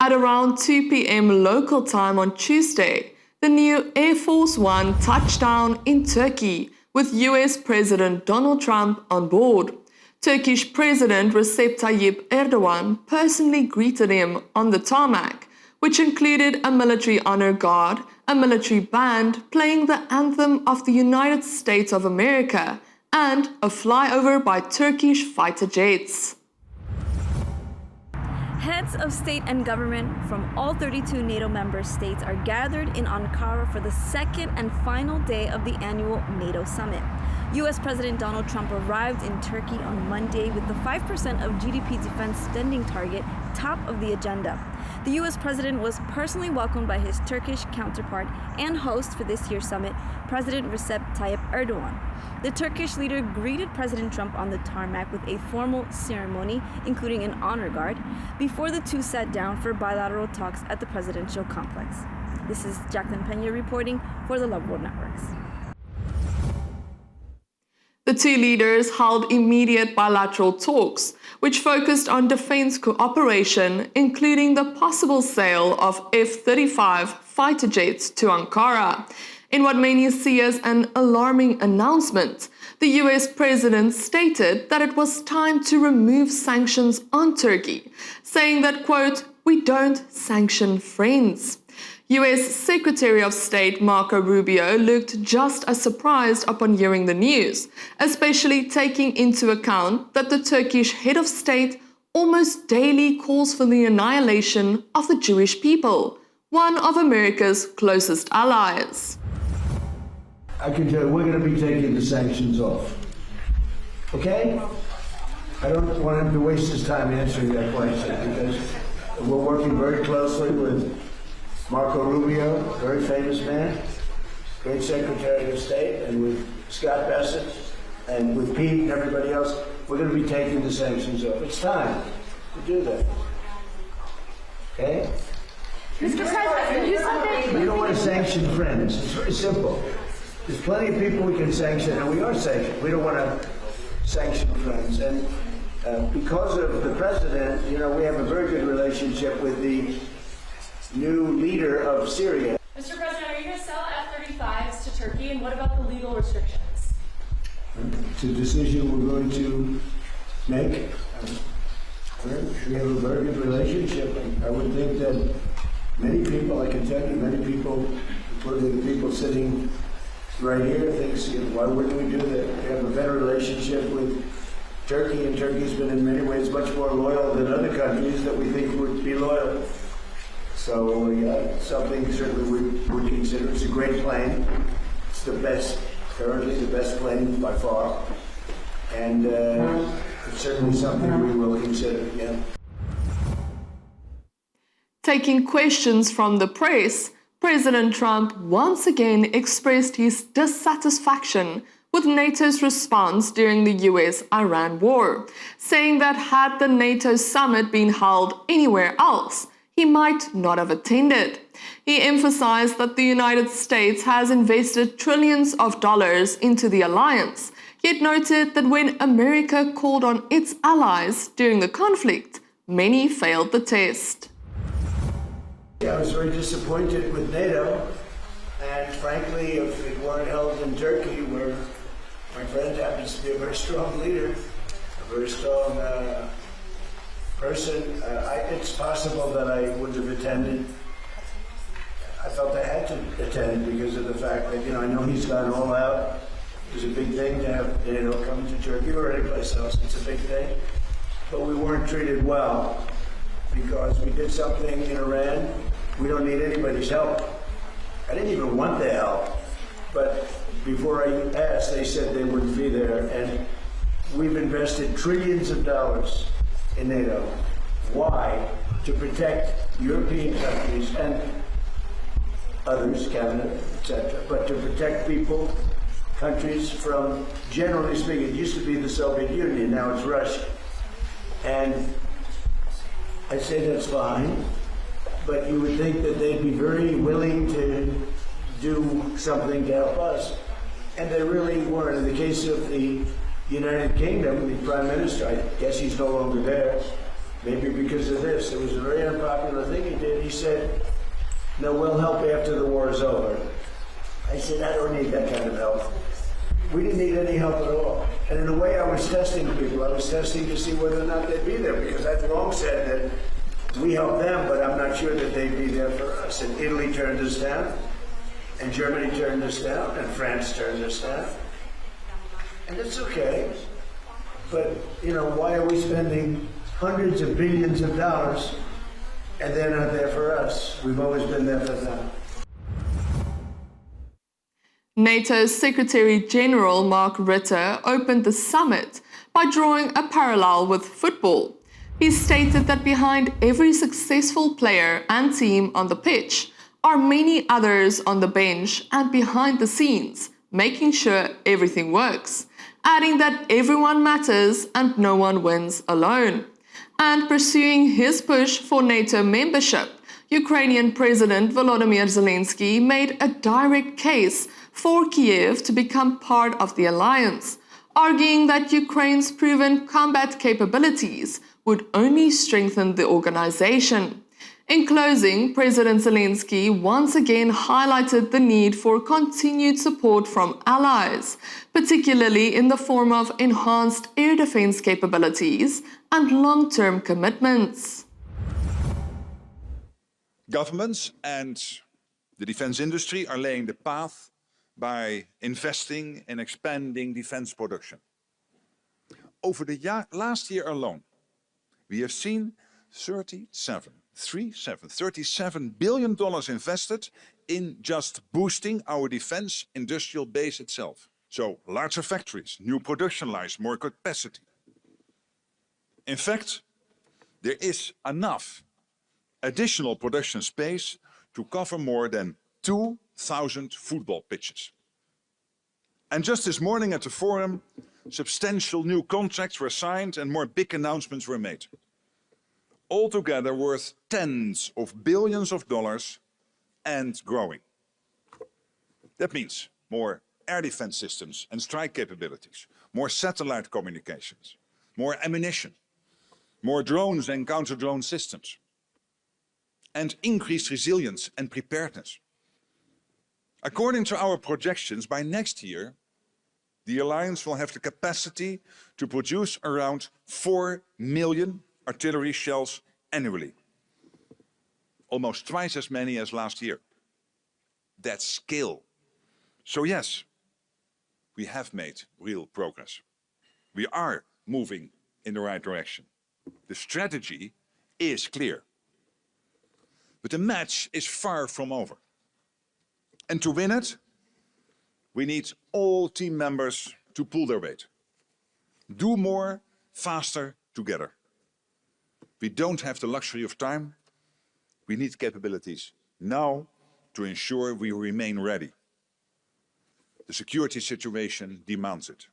At around 2 p.m. local time on Tuesday, the new Air Force One touched down in Turkey with US President Donald Trump on board. Turkish President Recep Tayyip Erdogan personally greeted him on the tarmac, which included a military honor guard, a military band playing the anthem of the United States of America, and a flyover by Turkish fighter jets. Heads of state and government from all 32 NATO member states are gathered in Ankara for the second and final day of the annual NATO summit. U.S. President Donald Trump arrived in Turkey on Monday with the 5% of GDP defense spending target top of the agenda. The U.S. president was personally welcomed by his Turkish counterpart and host for this year's summit, President Recep Tayyip Erdogan. The Turkish leader greeted President Trump on the tarmac with a formal ceremony, including an honor guard, before the two sat down for bilateral talks at the presidential complex. This is Jacqueline Pena reporting for the Love World Networks. The two leaders held immediate bilateral talks, which focused on defense cooperation, including the possible sale of F-35 fighter jets to Ankara. In what many see as an alarming announcement, the US president stated that it was time to remove sanctions on Turkey, saying that, quote, "We don't sanction friends." US Secretary of State Marco Rubio looked just as surprised upon hearing the news, especially taking into account that the Turkish head of state almost daily calls for the annihilation of the Jewish people, one of America's closest allies. I can tell you, we're going to be taking the sanctions off. Okay? I don't want him to waste his time answering that question because we're working very closely with Marco Rubio, very famous man, great Secretary of State, and with Scott Bessent, and with Pete and everybody else. We're going to be taking the sanctions off. It's time to do that. Okay? Mr. President, you said that We don't want to sanction friends. It's very simple. There's plenty of people we can sanction, and we are sanctioned. We don't want to sanction friends. And because of the president, you know, we have a very good relationship with the new leader of Syria. Mr. President, are you going to sell F-35s to Turkey, and what about the legal restrictions? It's a decision we're going to make. We have a very good relationship. I would think that many people, I can tell you, many people, including the people sitting right here, thinks, you know, why wouldn't we do that? We have a better relationship with Turkey, and Turkey's been in many ways much more loyal than other countries that we think would be loyal. So something certainly we would consider. It's a great plane. It's the best, currently the best plane by far. And it's certainly something we will consider, yeah. Taking questions from the press, President Trump once again expressed his dissatisfaction with NATO's response during the US-Iran war, saying that had the NATO summit been held anywhere else, he might not have attended. He emphasized that the United States has invested trillions of dollars into the alliance, yet noted that when America called on its allies during the conflict, many failed the test. I was very disappointed with NATO, and frankly, if it weren't held in Turkey, where my friend happens to be a very strong leader, a very strong person, it's possible that I would have attended. I felt I had to attend because of the fact that, you know, I know he's gone all out. It was a big thing to have NATO come to Turkey or anyplace else. It's a big thing. But we weren't treated well because we did something in Iran. We don't need anybody's help. I didn't even want the help. But before I asked, they said they wouldn't be there. And we've invested trillions of dollars in NATO. Why? To protect European countries and others, Canada, etc., but to protect people, countries from, generally speaking, it used to be the Soviet Union, now it's Russia. And I say that's fine, but you would think that they'd be very willing to do something to help us. And they really weren't. In the case of the United Kingdom, the Prime Minister, I guess he's no longer there, maybe because of this. It was a very unpopular thing he did. He said, no, we'll help after the war is over. I said, I don't need that kind of help. We didn't need any help at all. And in a way, I was testing people. I was testing to see whether or not they'd be there, because I've long said that we help them, but I'm not sure that they'd be there for us. And Italy turned us down, and Germany turned us down, and France turned us down. And it's okay. But, you know, why are we spending hundreds of billions of dollars and they're not there for us? We've always been there for them. NATO's Secretary General Mark Rutte opened the summit by drawing a parallel with football. He stated that behind every successful player and team on the pitch are many others on the bench and behind the scenes, making sure everything works, adding that everyone matters and no one wins alone. And pursuing his push for NATO membership, Ukrainian President Volodymyr Zelensky made a direct case for Kiev to become part of the alliance, arguing that Ukraine's proven combat capabilities would only strengthen the organization. In closing, President Zelensky once again highlighted the need for continued support from allies, particularly in the form of enhanced air defense capabilities and long-term commitments. Governments and the defense industry are laying the path by investing in expanding defense production. Over the last year alone, we have seen $37 billion invested in just boosting our defense industrial base itself. So larger factories, new production lines, more capacity. In fact, there is enough additional production space to cover more than 2,000 football pitches. And just this morning at the forum, substantial new contracts were signed and more big announcements were made. Altogether worth tens of billions of dollars and growing. That means more air defense systems and strike capabilities, more satellite communications, more ammunition, more drones and counter-drone systems, and increased resilience and preparedness. According to our projections, by next year, the alliance will have the capacity to produce around 4 million artillery shells annually. Almost twice as many as last year. That's scale. So yes, we have made real progress. We are moving in the right direction. The strategy is clear. But the match is far from over. And to win it, we need all team members to pull their weight. Do more, faster, together. We don't have the luxury of time. We need capabilities now to ensure we remain ready. The security situation demands it.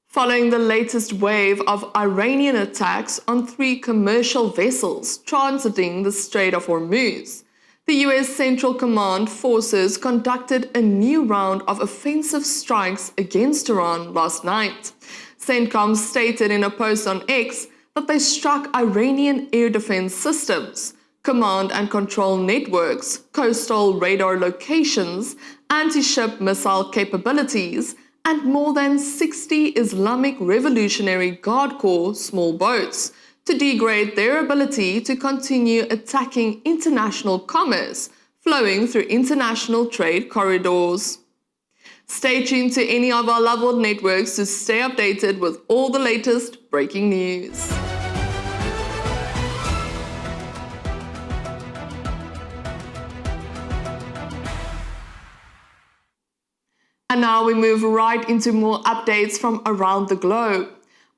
Following the latest wave of Iranian attacks on 3 commercial vessels transiting the Strait of Hormuz, the US Central Command forces conducted a new round of offensive strikes against Iran last night. CENTCOM stated in a post on X that they struck Iranian air defense systems, command and control networks, coastal radar locations, anti-ship missile capabilities, and more than 60 Islamic Revolutionary Guard Corps small boats to degrade their ability to continue attacking international commerce flowing through international trade corridors. Stay tuned to any of our Loveworld networks to stay updated with all the latest breaking news. And now we move right into more updates from around the globe.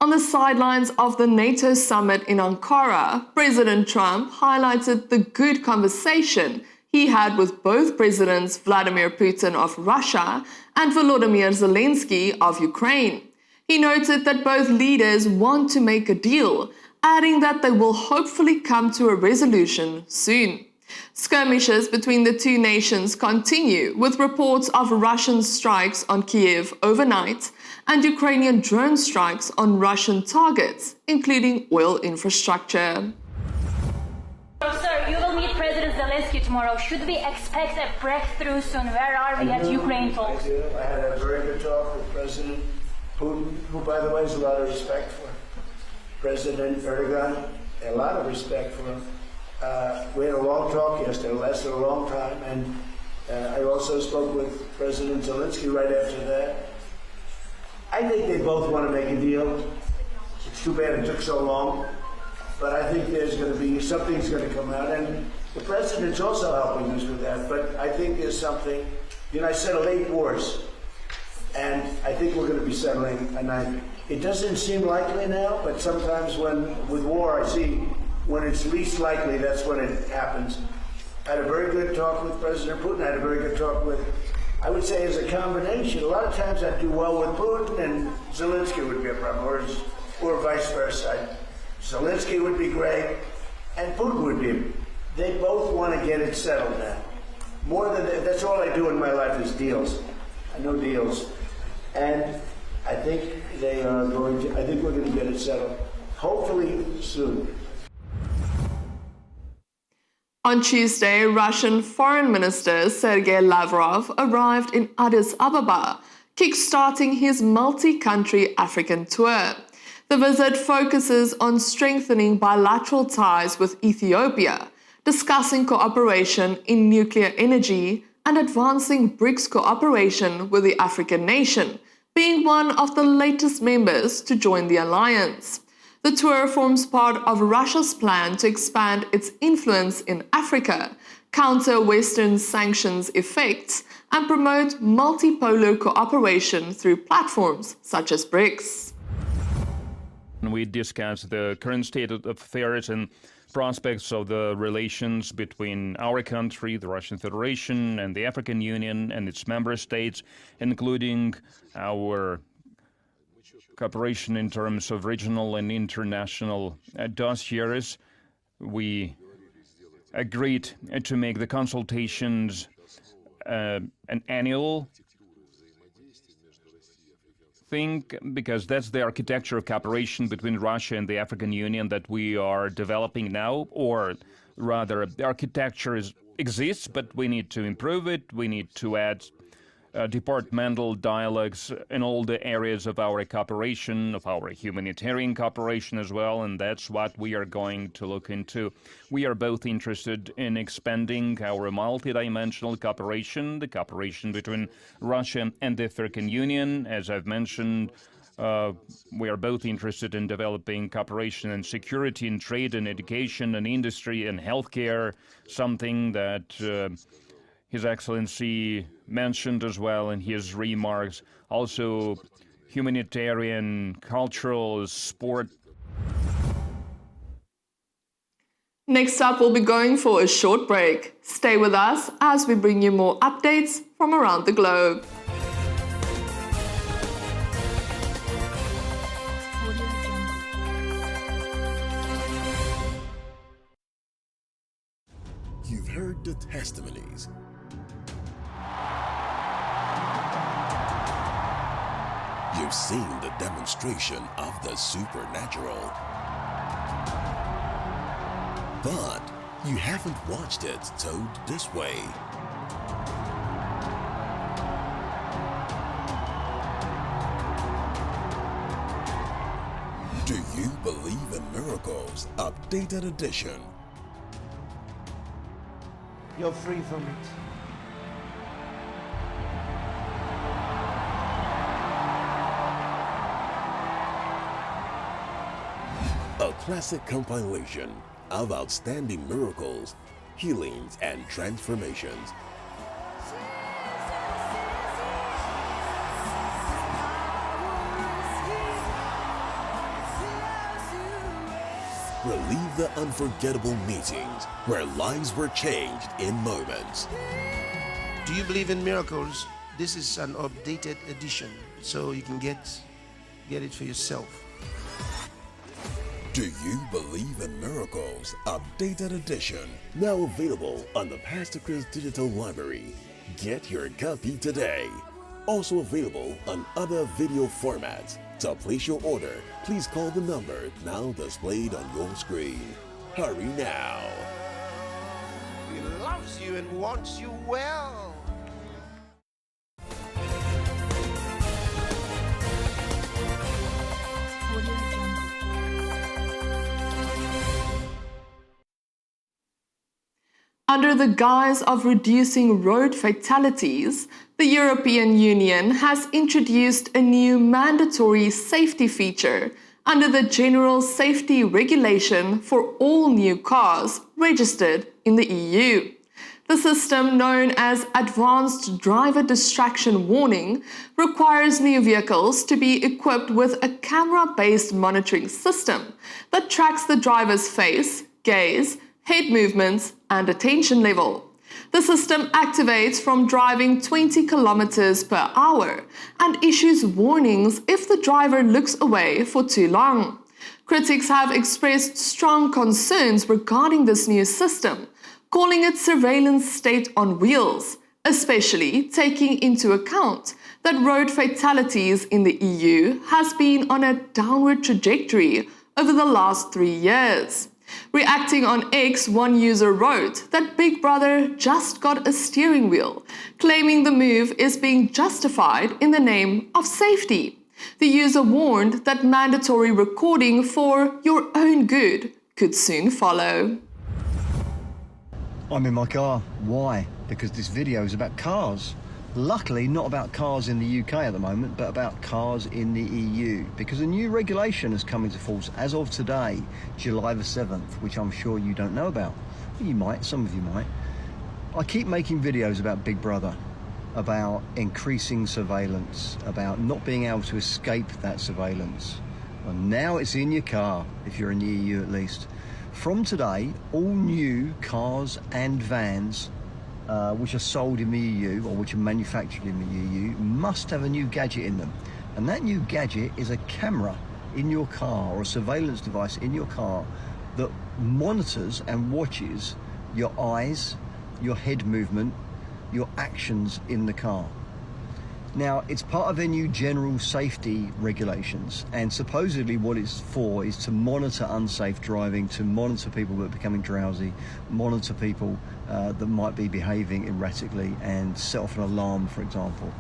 On the sidelines of the NATO summit in Ankara, President Trump highlighted the good conversation he had with both Presidents Vladimir Putin of Russia and Volodymyr Zelensky of Ukraine. He noted that both leaders want to make a deal, adding that they will hopefully come to a resolution soon. Skirmishes between the two nations continue, with reports of Russian strikes on Kiev overnight and Ukrainian drone strikes on Russian targets, including oil infrastructure. Sir, you will meet President Zelensky tomorrow. Should we expect a breakthrough soon? Where are we at Ukraine talks? I had a very good talk with President Putin, who, by the way, has a lot of respect for President Erdogan, a lot of respect for him. We had a long talk yesterday, it lasted a long time, and I also spoke with President Zelensky right after that. I think they both want to make a deal. It's too bad it took so long, but I think there's going to be, something's going to come out, and the President's also helping us with that, but I think there's something, I settled 8 wars, and I think we're going to be settling a 9th. It doesn't seem likely now, but sometimes with war, I see when it's least likely, that's when it happens. I had a very good talk with President Putin. I had a very good talk with, I would say as a combination, a lot of times I'd do well with Putin and Zelensky would be a problem, or vice versa. Zelensky would be great, and Putin would be. They both want to get it settled now. More than that, that's all I do in my life is deals. I know deals. And I think I think we're going to get it settled, hopefully soon. On Tuesday, Russian Foreign Minister Sergei Lavrov arrived in Addis Ababa, kickstarting his multi-country African tour. The visit focuses on strengthening bilateral ties with Ethiopia, discussing cooperation in nuclear energy, and advancing BRICS cooperation with the African nation, being one of the latest members to join the alliance. The tour forms part of Russia's plan to expand its influence in Africa, counter Western sanctions effects, and promote multipolar cooperation through platforms such as BRICS. We discussed the current state of affairs and prospects of the relations between our country, the Russian Federation, and the African Union and its member states, including our cooperation in terms of regional and international dossiers. We agreed to make the consultations an annual thing, because that's the architecture of cooperation between Russia and the African Union that we are developing now, or rather, the architecture exists, but we need to improve it. We need to add departmental dialogues in all the areas of our cooperation, of our humanitarian cooperation as well, and that's what we are going to look into. We are both interested in expanding our multidimensional cooperation, the cooperation between Russia and the African Union. As I've mentioned, we are both interested in developing cooperation and security and trade and education and industry and healthcare, something that His Excellency mentioned as well in his remarks. Also, humanitarian, cultural, sport. Next up, we'll be going for a short break. Stay with us as we bring you more updates from around the globe. You've heard the testimonies. You've seen the demonstration of the supernatural. But you haven't watched it told this way. Do you believe in miracles? Updated edition. You're free from it. A classic compilation of outstanding miracles, healings, and transformations. Relive the unforgettable meetings where lives were changed in moments. Do you believe in miracles? This is an updated edition, so you can get it for yourself. Do you believe in miracles? Updated edition. Now available on the Pastor Chris Digital Library. Get your copy today. Also available on other video formats. To place your order, please call the number now displayed on your screen. Hurry now. He loves you and wants you well. Under the guise of reducing road fatalities, the European Union has introduced a new mandatory safety feature under the General Safety Regulation for all new cars registered in the EU. The system, known as Advanced Driver Distraction Warning, requires new vehicles to be equipped with a camera-based monitoring system that tracks the driver's face, gaze, head movements, and attention level. The system activates from driving 20 kilometers per hour and issues warnings if the driver looks away for too long. Critics have expressed strong concerns regarding this new system, calling it surveillance state on wheels, especially taking into account that road fatalities in the EU has been on a downward trajectory over the last 3 years. Reacting on X, one user wrote that Big Brother just got a steering wheel, claiming the move is being justified in the name of safety. The user warned that mandatory recording for your own good could soon follow. I'm in my car. Why? Because this video is about cars. Luckily, not about cars in the UK at the moment, but about cars in the EU, because a new regulation has come into force as of today, July the 7th, which I'm sure you don't know about. You might, some of you might. I keep making videos about Big Brother, about increasing surveillance, about not being able to escape that surveillance. And now it's in your car, if you're in the EU at least. From today, all new cars and vans which are sold in the EU or which are manufactured in the EU must have a new gadget in them. And that new gadget is a camera in your car or a surveillance device in your car that monitors and watches your eyes, your head movement, your actions in the car. Now, it's part of their new general safety regulations, and supposedly what it's for is to monitor unsafe driving, to monitor people that are becoming drowsy, monitor people that might be behaving erratically, and set off an alarm, for example.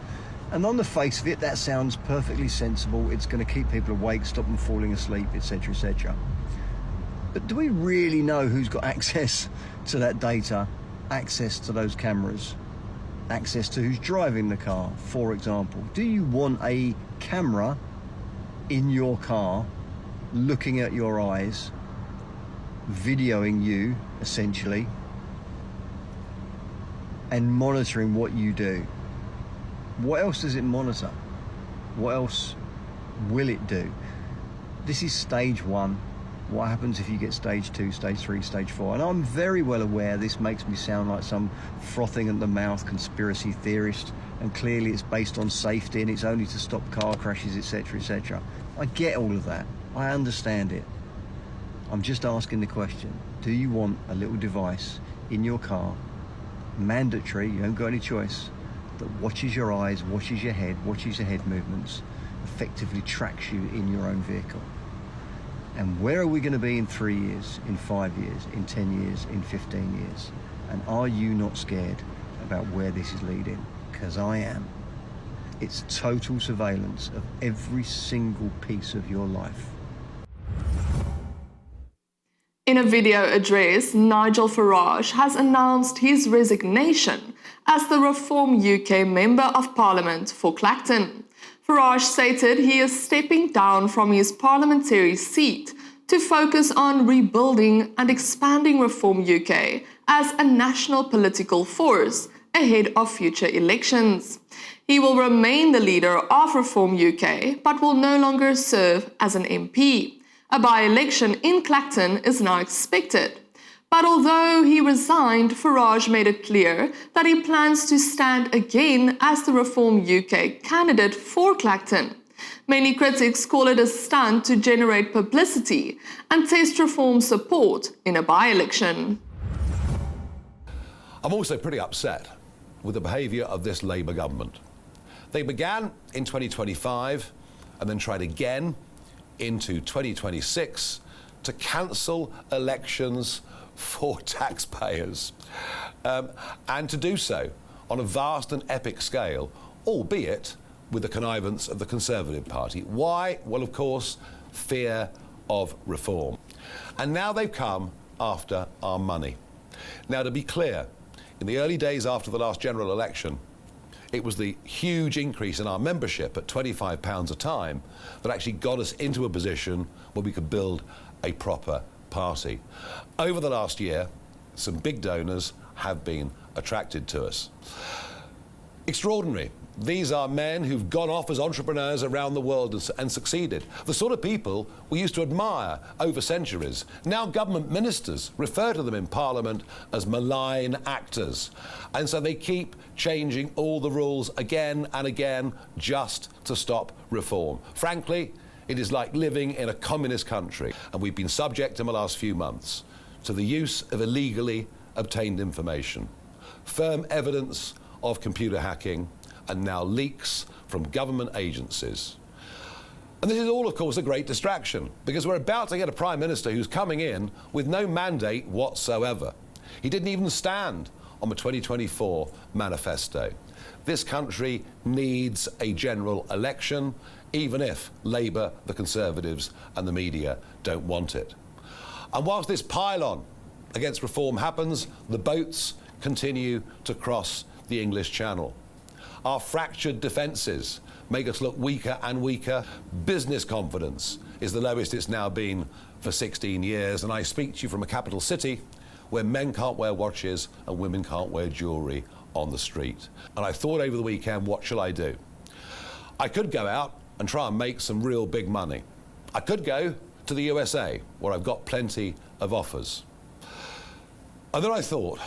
And on the face of it, that sounds perfectly sensible. It's going to keep people awake, stop them falling asleep, etc., etc. But do we really know who's got access to that data, access to those cameras? Access to who's driving the car, for example? Do you want a camera in your car looking at your eyes, videoing you, essentially, and monitoring what you do? What else does it monitor? What else will it do? This is stage one. What happens if you get stage 2, stage 3, stage 4? And I'm very well aware this makes me sound like some frothing at the mouth conspiracy theorist, and clearly it's based on safety and it's only to stop car crashes, etc., etc. I get all of that. I understand it. I'm just asking the question, do you want a little device in your car, mandatory, you haven't got any choice, that watches your eyes, watches your head movements, effectively tracks you in your own vehicle? And where are we going to be in 3 years, in 5 years, in 10 years, in 15 years? And are you not scared about where this is leading? Because I am. It's total surveillance of every single piece of your life. In a video address, Nigel Farage has announced his resignation as the Reform UK Member of Parliament for Clacton. Farage stated he is stepping down from his parliamentary seat to focus on rebuilding and expanding Reform UK as a national political force ahead of future elections. He will remain the leader of Reform UK, but will no longer serve as an MP. A by-election in Clacton is now expected. But although he resigned, Farage made it clear that he plans to stand again as the Reform UK candidate for Clacton. Many critics call it a stunt to generate publicity and test Reform support in a by-election. I'm also pretty upset with the behaviour of this Labour government. They began in 2025 and then tried again into 2026 to cancel elections for taxpayers, and to do so on a vast and epic scale, albeit with the connivance of the Conservative Party. Why? Well, of course, fear of reform. And now they've come after our money. Now, to be clear, in the early days after the last general election, it was the huge increase in our membership at £25 a time that actually got us into a position where we could build a proper party. Over the last year, some big donors have been attracted to us. Extraordinary. These are men who've gone off as entrepreneurs around the world and succeeded. The sort of people we used to admire over centuries. Now government ministers refer to them in Parliament as malign actors. And so they keep changing all the rules again and again just to stop reform. Frankly, it is like living in a communist country. And we've been subject in the last few months to the use of illegally obtained information, firm evidence of computer hacking, and now leaks from government agencies. And this is all, of course, a great distraction, because we're about to get a Prime Minister who's coming in with no mandate whatsoever. He didn't even stand on the 2024 manifesto. This country needs a general election, even if Labour, the Conservatives and the media don't want it. And whilst this pile-on against reform happens, the boats continue to cross the English Channel. Our fractured defences make us look weaker and weaker. Business confidence is the lowest it's now been for 16 years. And I speak to you from a capital city where men can't wear watches and women can't wear jewellery on the street. And I thought over the weekend, what shall I do? I could go out and try and make some real big money. I could go to the USA, where I've got plenty of offers. And then I thought,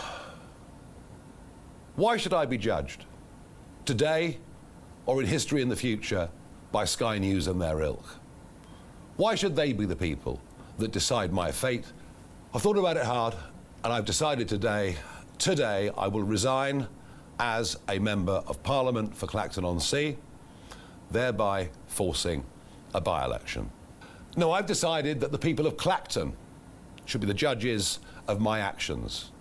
why should I be judged? Today, or in history in the future, by Sky News and their ilk? Why should they be the people that decide my fate? I've thought about it hard, and I've decided today I will resign as a Member of Parliament for Clacton-on-Sea, thereby forcing a by-election. No, I've decided that the people of Clacton should be the judges of my actions.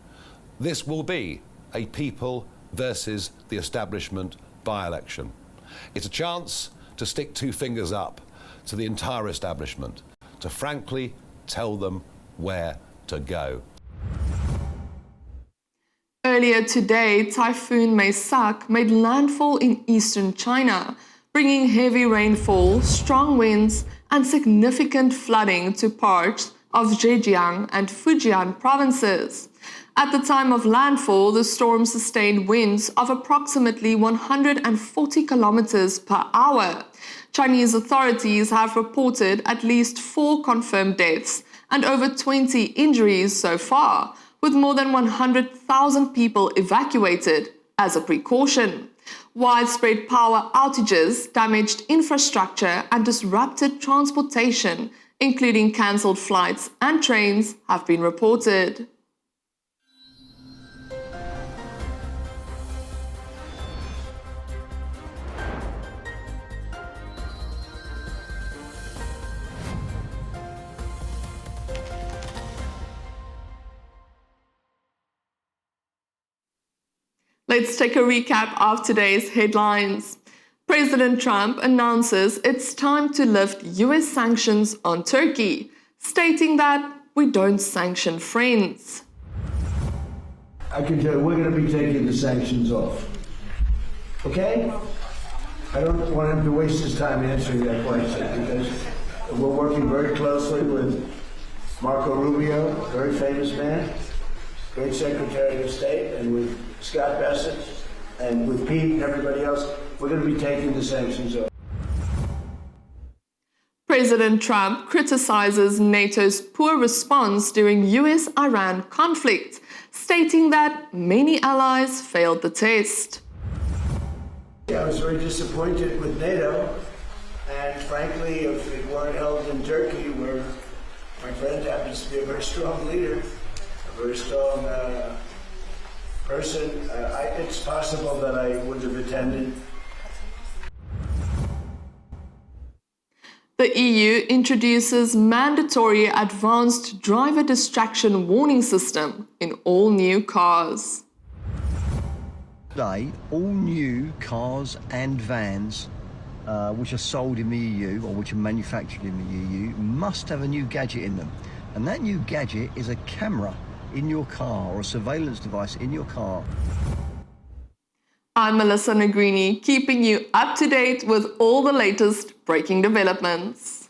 This will be a people versus the establishment by-election. It's a chance to stick two fingers up to the entire establishment, to frankly tell them where to go. Earlier today, Typhoon Maisak made landfall in eastern China, bringing heavy rainfall, strong winds, and significant flooding to parts of Zhejiang and Fujian provinces. At the time of landfall, the storm sustained winds of approximately 140 kilometers per hour. Chinese authorities have reported at least 4 confirmed deaths and over 20 injuries so far, with more than 100,000 people evacuated as a precaution. Widespread power outages, damaged infrastructure, and disrupted transportation, including cancelled flights and trains, have been reported. Let's take a recap of today's headlines. President Trump announces it's time to lift US sanctions on Turkey, stating that we don't sanction friends. I can tell you, we're going to be taking the sanctions off. Okay? I don't want him to waste his time answering that question, because we're working very closely with Marco Rubio, very famous man, great Secretary of State, and with Scott Bessent, and with Pete and everybody else. We're going to be taking the sanctions off. President Trump criticizes NATO's poor response during US-Iran conflict, stating that many allies failed the test. I was very disappointed with NATO, and frankly, if it weren't held in Turkey, where my friend happens to be a very strong leader, a very strong person, it's possible that I would have attended. The EU introduces mandatory advanced driver distraction warning system in all new cars. Today, all new cars and vans which are sold in the EU or which are manufactured in the EU must have a new gadget in them. And that new gadget is a camera in your car or a surveillance device in your car. I'm Melissa Negrini, keeping you up to date with all the latest breaking developments.